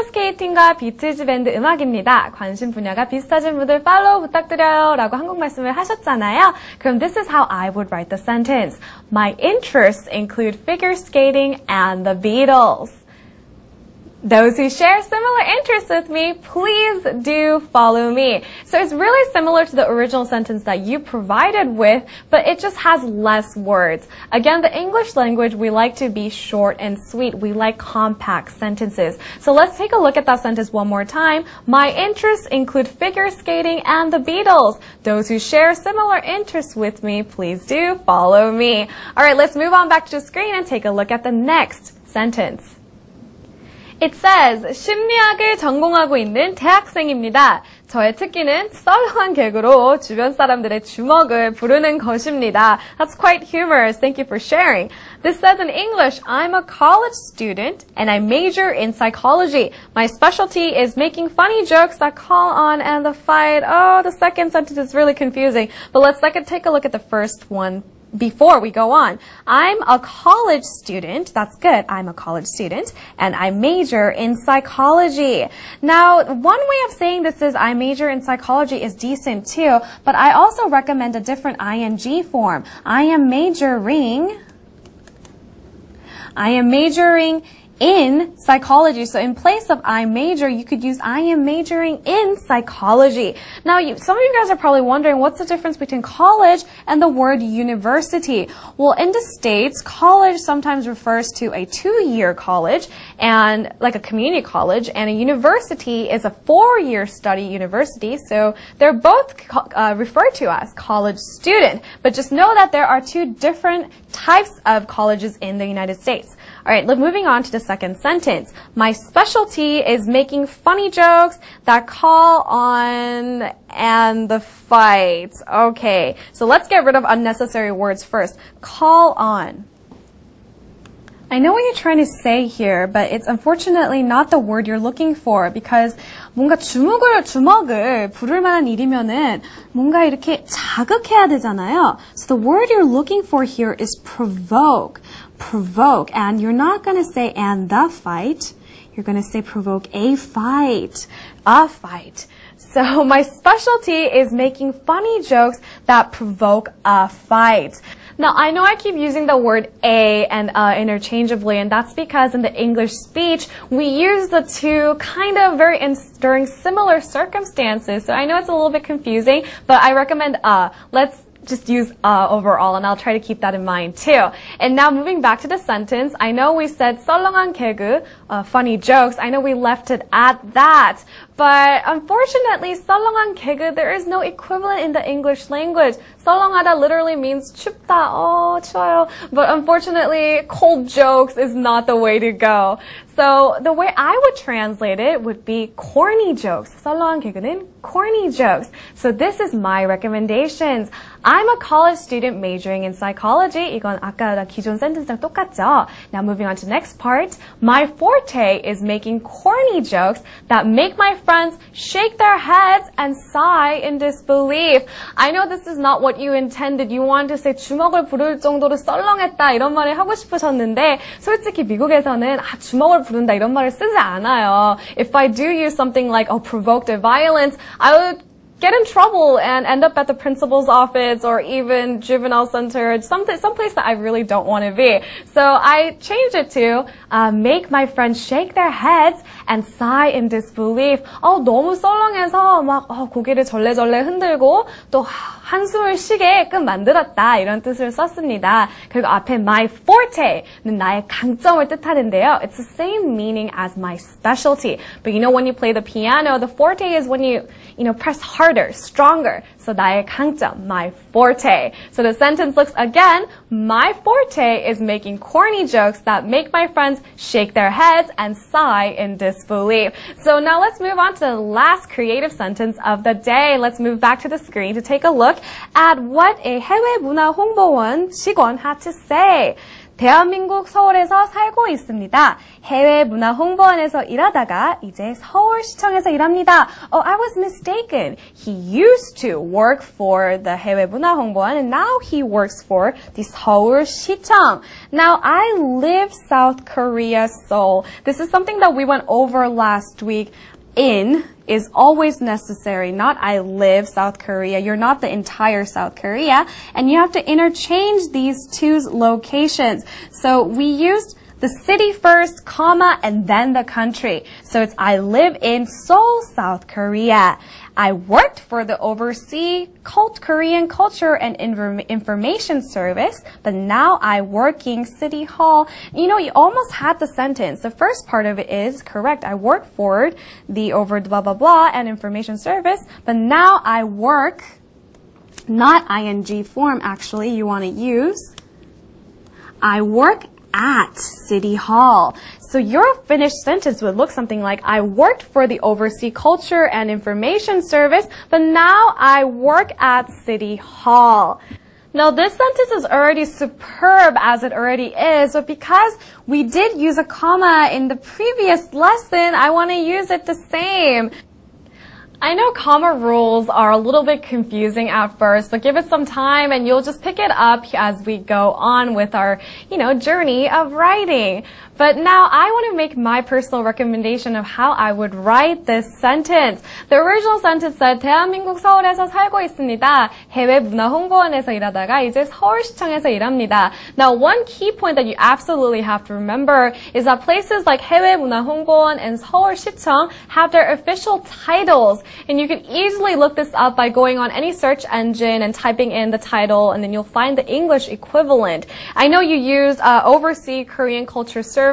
피겨스케이팅과 비틀즈 밴드 음악입니다. 관심 분야가 비슷하신 분들 팔로우 부탁드려요 라고 한국 말씀을 하셨잖아요. 그럼 this is how I would write the sentence. My interests include figure skating and the Beatles. Those who share similar interests with me, please do follow me. So it's really similar to the original sentence that you provided with, but it just has less words. Again, the English language, we like to be short and sweet. We like compact sentences. So let's take a look at that sentence one more time. My interests include figure skating and the Beatles. Those who share similar interests with me, please do follow me. All right, let's move on back to the screen and take a look at the next sentence. It says, 심리학을 전공하고 있는 대학생입니다. 저의 특기는 썰렁한 개그로 주변 사람들의 주먹을 부르는 것입니다. That's quite humorous. Thank you for sharing. This says in English, I'm a college student and I major in psychology. My specialty is making funny jokes that call on and the fight. Oh, the second sentence is really confusing. But let's take a look at the first one before we go on. I'm a college student. That's good. I'm a college student and I major in psychology. Now, one way of saying this is I major in psychology is decent too, but I also recommend a different ing form. I am majoring in psychology. So in place of I major, you could use I am majoring in psychology. Now, some of you guys are probably wondering what's the difference between college and the word university. Well, in the States, college sometimes refers to a 2-year college and like a community college, and a university is a 4-year study university. So they're both referred to as college student. But just know that there are 2 different types of colleges in the United States. All right, moving on to the second sentence. My specialty is making funny jokes that call on and the fight. Okay, so let's get rid of unnecessary words first. Call on. I know what you're trying to say here, but it's unfortunately not the word you're looking for because 뭔가 주먹을 부를 만한 일이면은 뭔가 이렇게 자극해야 되잖아요. So the word you're looking for here is provoke. Provoke. And you're not going to say and the fight. You're going to say provoke a fight. A fight. So my specialty is making funny jokes that provoke a fight. Now, I know I keep using the word a and interchangeably, and that's because in the English speech, we use the two kind of during similar circumstances. So I know it's a little bit confusing, but I recommend let's just use overall, and I'll try to keep that in mind too. And now moving back to the sentence, I know we said 썰렁한 개그, funny jokes. I know we left it at that. But unfortunately, 썰렁한 개그, there is no equivalent in the English language. 썰렁하다 literally means 춥다. Oh, 추워요. But unfortunately, cold jokes is not the way to go. So the way I would translate it would be corny jokes. 썰렁한 개그는 corny jokes. So this is my recommendations. I'm a college student majoring in psychology. 이건 아까 기존 센텐스랑 똑같죠? Now moving on to the next part. My forte is making corny jokes that make my friends shake their heads and sigh in disbelief. I know this is not what you intended. You wanted to say 주먹을 부를 정도로 썰렁했다 이런 말을 하고 싶으셨는데 솔직히 미국에서는 주먹을 부른다 이런 말을 쓰지 않아요. If I do use something like provoked violence, I would get in trouble and end up at the principal's office or even juvenile center, someplace that I really don't want to be. So I changed it to make my friends shake their heads and sigh in disbelief. 너무 썰렁해서 막 고개를 절레절레 흔들고 또 한숨을 쉬게끔 만들었다 이런 뜻을 썼습니다. 그리고 앞에 my forte는 나의 강점을 뜻하는데요. It's the same meaning as my specialty. But you know when you play the piano, the forte is when you press harder, stronger. So 나의 강점, my forte. So the sentence looks again, my forte is making corny jokes that make my friends shake their heads and sigh in disbelief. So now let's move on to the last creative sentence of the day. Let's move back to the screen to take a look at what a 해외 문화 홍보원 직원 had to say. 대한민국 서울에서 살고 있습니다. 해외 문화 홍보원에서 일하다가 이제 서울시청에서 일합니다. Oh, I was mistaken. He used to work for the 해외 문화 홍보원 and now he works for the 서울시청. Now, I live South Korea, Seoul. This is something that we went over last week. In is always necessary, not I live South Korea. You're not the entire South Korea, and you have to interchange these two locations. So we used the city first, comma, and then the country. So it's I live in Seoul, South Korea. I worked for the overseas Korean Culture and Information Service, but now I working City Hall. You know, you almost had the sentence. The first part of it is correct. I work for the over blah blah blah and Information Service, but now I work, not ing form actually, you want to use. I work at City Hall. So your finished sentence would look something like, I worked for the Overseas Culture and Information Service, but now I work at City Hall. Now this sentence is already superb as it already is, but because we did use a comma in the previous lesson, I want to use it the same. I know comma rules are a little bit confusing at first, but give it some time and you'll just pick it up as we go on with our, journey of writing. But now I want to make my personal recommendation of how I would write this sentence. The original sentence said, 대한민국 서울에서 살고 있습니다. 해외 문화 홍보원에서 일하다가 이제 서울시청에서 일합니다. Now, one key point that you absolutely have to remember is that places like 해외 문화 홍보원 and 서울시청 have their official titles. And you can easily look this up by going on any search engine and typing in the title, and then you'll find the English equivalent. I know you use Overseas Korean Culture Service